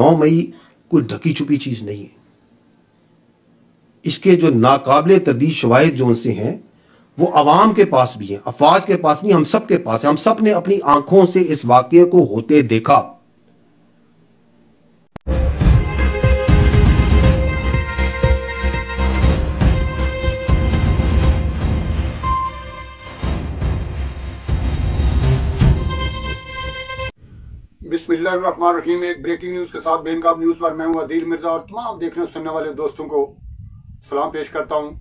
9 मई कोई ढकी छुपी चीज नहीं है। इसके जो नाकाबिले तरदीद शवाहिद जो उनसे हैं वो अवाम के पास भी हैं, अफवाज के पास भी, हम सब के पास है। हम सब ने अपनी आंखों से इस वाकये को होते देखा। बिस्मिल्लाहिर्रहमानिर्रहीम। एक ब्रेकिंग न्यूज के साथ बेनकाब न्यूज पर मैं हूं आदिल मिर्जा और तमाम देखने सुनने वाले दोस्तों को सलाम पेश करता हूं।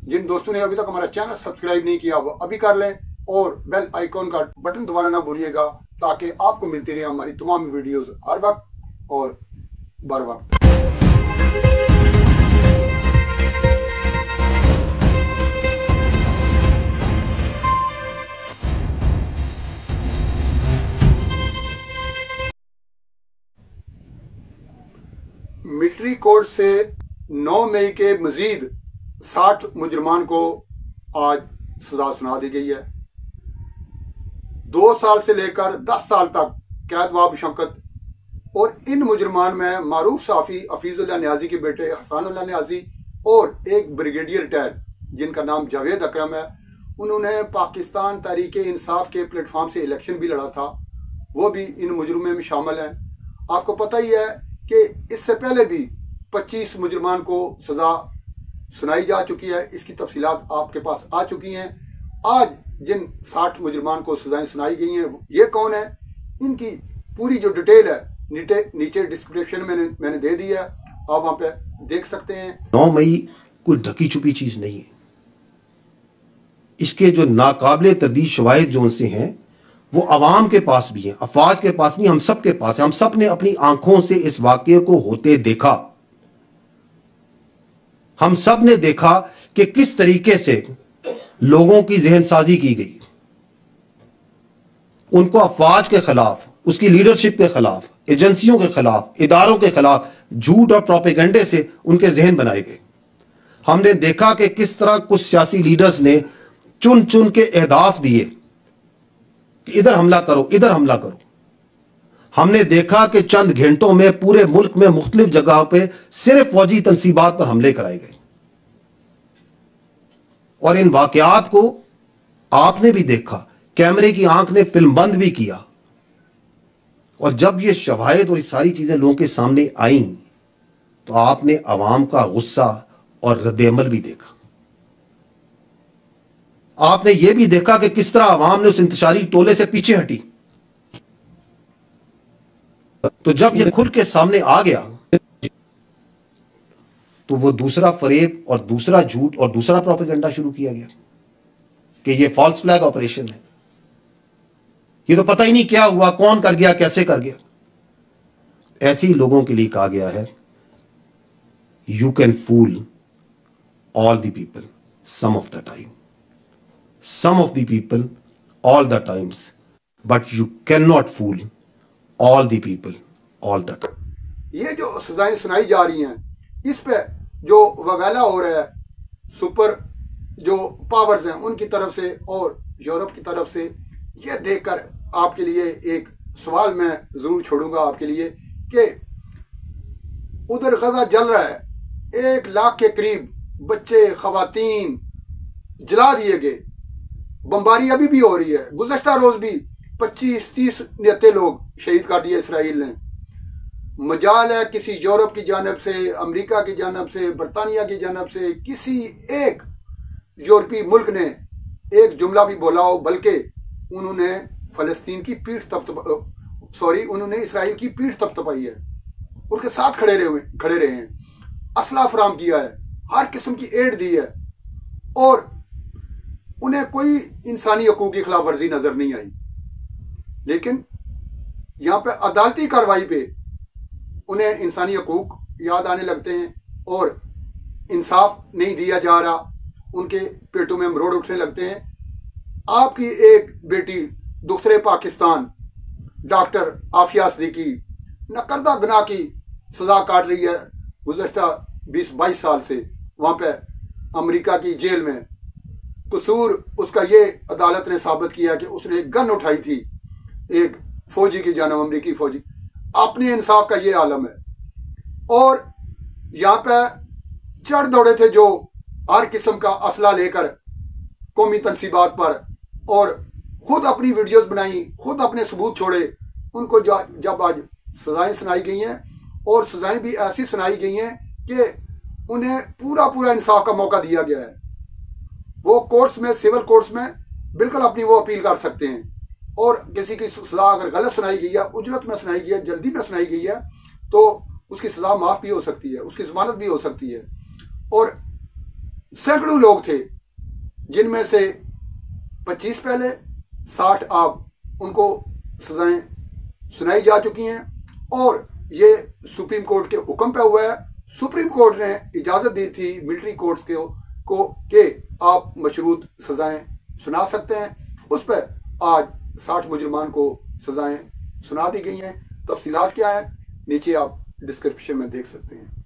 जिन दोस्तों ने अभी तक हमारा चैनल सब्सक्राइब नहीं किया वो अभी कर लें और बेल आइकॉन का बटन दबाना ना भूलिएगा ताकि आपको मिलती रहे हमारी तमाम वीडियोस हर वक्त और बर वक्त। मिलिट्री कोर्ट से 9 मई के मजीद 60 मुजरमान को आज सजा सुना दी गई है। 2 साल से लेकर 10 साल तक कैद व मुशक्कत। और इन मुजरमान में मारूफ साफ़ी हफीजुल्लाह न्याजी के बेटे हसानुल्लाह न्याजी और एक ब्रिगेडियर रिटायर्ड जिनका नाम जावेद अकरम है। उन्होंने पाकिस्तान तहरीक इंसाफ के प्लेटफॉर्म से इलेक्शन भी लड़ा था, वो भी इन मुजरमों में शामिल हैं। आपको पता ही है कि इससे पहले भी 25 मुजरमान को सजा सुनाई जा चुकी है। इसकी तफसीलात आपके पास आ चुकी हैं। आज जिन 60 मुजरमान को सजाएं सुनाई गई हैं ये कौन है, इनकी पूरी जो डिटेल है नीचे डिस्क्रिप्शन में मैंने दे दी है, आप वहां पे देख सकते हैं। 9 मई कोई ढकी छुपी चीज नहीं है। इसके जो नाकाबिले तरदीद शवाहिद जो उनसे हैं वो अवाम के पास भी हैं, अफवाज के पास भी, हम सब के पास है। हम सब ने अपनी आंखों से इस वाकये को होते देखा। हम सब ने देखा कि किस तरीके से लोगों की जहनसाजी की गई, उनको अफवाज के खिलाफ, उसकी लीडरशिप के खिलाफ, एजेंसियों के खिलाफ, इदारों के खिलाफ झूठ और प्रोपेगेंडे से उनके जहन बनाए गए। हमने देखा कि किस तरह कुछ सियासी लीडर्स ने चुन चुन के अहदाफ दिए कि इधर हमला करो, इधर हमला करो। हमने देखा कि चंद घंटों में पूरे मुल्क में मुख्तलिफ जगहों पे सिर्फ फौजी तंसीबात पर हमले कराए गए। और इन वाकयात को आपने भी देखा, कैमरे की आंख ने फिल्म बंद भी किया। और जब ये शवाहिद और ये सारी चीजें लोगों के सामने आई तो आपने अवाम का गुस्सा और रद्द-ए-अमल भी देखा। आपने यह भी देखा कि किस तरह अवाम ने उस इंतशारी टोले से पीछे हटी। तो जब यह खुल के सामने आ गया तो वो दूसरा फरेब और दूसरा झूठ और दूसरा प्रोपेगेंडा शुरू किया गया कि ये फॉल्स फ्लैग ऑपरेशन है, ये तो पता ही नहीं क्या हुआ, कौन कर गया, कैसे कर गया। ऐसे ही लोगों के लिए कहा गया है you can fool all the people some of the time, some of the people all the times, but you cannot fool all the people all the time। ये जो सजाएं सुनाई जा रही हैं इस पे जो वगैला हो रहा है सुपर जो पावर्स हैं उनकी तरफ से और यूरोप की तरफ से, ये देखकर आपके लिए एक सवाल मैं जरूर छोड़ूंगा आपके लिए कि उधर गजा जल रहा है, 1 लाख के करीब बच्चे खवातीन जला दिए गए, बमबारी अभी भी हो रही है। गुज़श्ता रोज भी 25-30 नियते लोग शहीद कर दिए इसराइल ने। मजाल है किसी यूरोप की जानब से, अमेरिका की जानब से, बरतानिया की जानब से किसी एक यूरोपीय मुल्क ने एक जुमला भी बोला हो, बल्कि उन्होंने फलस्तीन की उन्होंने इसराइल की पीठ थपथपाई है, उसके साथ खड़े रहे हैं, असला फराम किया है, हर किस्म की एड दी है और उन्हें कोई इंसानी हकूक की खिलाफ वर्जी नजर नहीं आई। लेकिन यहाँ पे अदालती कार्रवाई पे उन्हें इंसानी हकूक याद आने लगते हैं और इंसाफ नहीं दिया जा रहा, उनके पेटों में मरोड़ उठने लगते हैं। आपकी एक बेटी दूसरे पाकिस्तान डॉक्टर आफिया सिद्दीकी नकरदा गुनाह की सजा काट रही है गुज़श्ता 20-22 साल से वहाँ पे अमेरिका की जेल में। कसूर उसका ये अदालत ने साबित किया कि उसने एक गन उठाई थी एक फौजी की जानब, अमरीकी फौजी। अपने इंसाफ का ये आलम है। और यहाँ पे चढ़ दौड़े थे जो हर किस्म का असला लेकर कौमी तनसीबात पर, और खुद अपनी वीडियोस बनाई, खुद अपने सबूत छोड़े। उनको जब आज सजाएं सुनाई गई हैं, और सजाएं भी ऐसी सुनाई गई हैं कि उन्हें पूरा इंसाफ का मौका दिया गया है। वो कोर्ट्स में, सिविल कोर्ट्स में बिल्कुल अपनी वो अपील कर सकते हैं। और किसी की सजा अगर गलत सुनाई गई है, उजरत में सुनाई गई है, जल्दी में सुनाई गई है, तो उसकी सजा माफ भी हो सकती है, उसकी जमानत भी हो सकती है। और सैकड़ों लोग थे जिनमें से 25 पहले, 60 अब, उनको सजाएं सुनाई जा चुकी हैं। और ये सुप्रीम कोर्ट के हुक्म पे हुआ है। सुप्रीम कोर्ट ने इजाजत दी थी मिलिट्री कोर्ट्स को कि आप मशरूत सजाएं सुना सकते हैं। उस पर आज 60 मुजरमान को सजाएं सुना दी गई हैं। तफसीलात क्या है नीचे आप डिस्क्रिप्शन में देख सकते हैं।